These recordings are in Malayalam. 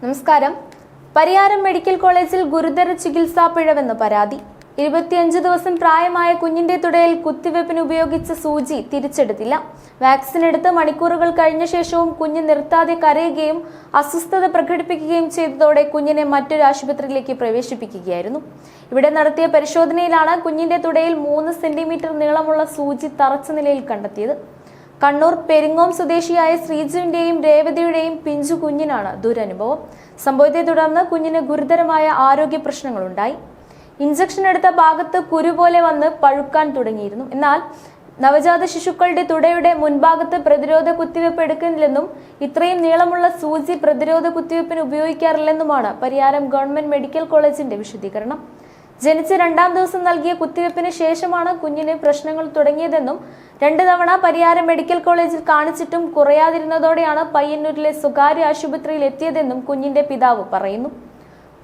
നമസ്കാരം. പരിയാരം മെഡിക്കൽ കോളേജിൽ ഗുരുതര ചികിത്സാ പിഴവെന്ന് പരാതി. 25 ദിവസം പ്രായമായ കുഞ്ഞിന്റെ തുടയിൽ കുത്തിവെപ്പിന് ഉപയോഗിച്ച സൂചി തിരിച്ചെടുത്തില്ല. വാക്സിൻ എടുത്ത് മണിക്കൂറുകൾ കഴിഞ്ഞ ശേഷവും കുഞ്ഞ് നിർത്താതെ കരയുകയും അസ്വസ്ഥത പ്രകടിപ്പിക്കുകയും ചെയ്തതോടെ കുഞ്ഞിനെ മറ്റൊരു ആശുപത്രിയിലേക്ക് പ്രവേശിപ്പിക്കുകയായിരുന്നു. ഇവിടെ നടത്തിയ പരിശോധനയിലാണ് കുഞ്ഞിന്റെ തുടയിൽ 3 സെന്റിമീറ്റർ നീളമുള്ള സൂചി തറച്ച നിലയിൽ കണ്ടെത്തിയത്. കണ്ണൂർ പെരിങ്ങോം സ്വദേശിയായ ശ്രീജുവിന്റെയും രേവതിയുടെയും പിഞ്ചു കുഞ്ഞിനാണ് ദുരനുഭവം. സംഭവത്തെ തുടർന്ന് കുഞ്ഞിന് ഗുരുതരമായ ആരോഗ്യ പ്രശ്നങ്ങളുണ്ടായി. ഇഞ്ചക്ഷൻ എടുത്ത ഭാഗത്ത് കുരു പോലെ വന്ന് പഴുക്കാൻ തുടങ്ങിയിരുന്നു. എന്നാൽ നവജാത ശിശുക്കളുടെ തുടയുടെ മുൻഭാഗത്ത് പ്രതിരോധ കുത്തിവെപ്പ് എടുക്കുന്നില്ലെന്നും ഇത്രയും നീളമുള്ള സൂചി പ്രതിരോധ കുത്തിവെപ്പിന് ഉപയോഗിക്കാറില്ലെന്നുമാണ് പരിയാരം ഗവൺമെന്റ് മെഡിക്കൽ കോളേജിന്റെ വിശദീകരണം. ജനിച്ച് 2-ാം ദിവസം നൽകിയ കുത്തിവെപ്പിന് ശേഷമാണ് കുഞ്ഞിന് പ്രശ്നങ്ങൾ തുടങ്ങിയതെന്നും 2 തവണ പരിയാരം മെഡിക്കൽ കോളേജിൽ കാണിച്ചിട്ടും കുറയാതിരുന്നതോടെയാണ് പയ്യന്നൂരിലെ സ്വകാര്യ ആശുപത്രിയിൽ എത്തിയതെന്നും കുഞ്ഞിന്റെ പിതാവ് പറയുന്നു.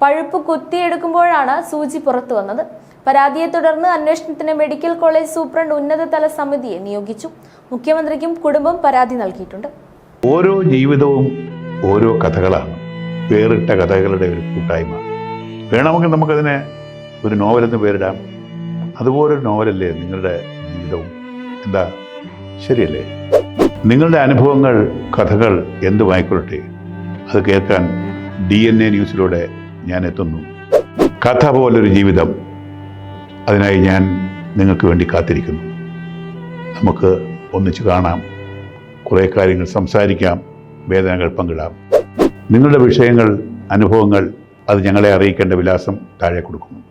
പഴുപ്പ് കുത്തിയെടുക്കുമ്പോഴാണ് സൂചി പുറത്തു വന്നത്. പരാതിയെ തുടർന്ന് അന്വേഷണത്തിന് മെഡിക്കൽ കോളേജ് സൂപ്രണ്ട് ഉന്നതതല സമിതിയെ നിയോഗിച്ചു. മുഖ്യമന്ത്രിക്കും കുടുംബം പരാതി നൽകിയിട്ടുണ്ട്. ഓരോ ജീവിതവും ഓരോ കഥകളാണ്, വേറിട്ട കഥകളുടെ ഒരു കൂട്ടായ്മ. വേണമെങ്കിൽ നമുക്കതിനെ ഒരു നോവലെന്ന് പേരിടാം. അതുപോലൊരു നോവലല്ലേ നിങ്ങളുടെ ജീവിതവും? എന്താ, ശരിയല്ലേ? നിങ്ങളുടെ അനുഭവങ്ങൾ, കഥകൾ എന്തുമായിക്കൊള്ളട്ടെ, അത് കേൾക്കാൻ DNA ന്യൂസിലൂടെ ഞാൻ എത്തുന്നു. കഥ പോലൊരു ജീവിതം, അതിനായി ഞാൻ നിങ്ങൾക്ക് വേണ്ടി കാത്തിരിക്കുന്നു. നമുക്ക് ഒന്നിച്ച് കാണാം, കുറേ കാര്യങ്ങൾ സംസാരിക്കാം, വേദനകൾ പങ്കിടാം. നിങ്ങളുടെ വിഷയങ്ങൾ, അനുഭവങ്ങൾ അത് ഞങ്ങളെ അറിയിക്കേണ്ട വിലാസം താഴെ കൊടുക്കുന്നു.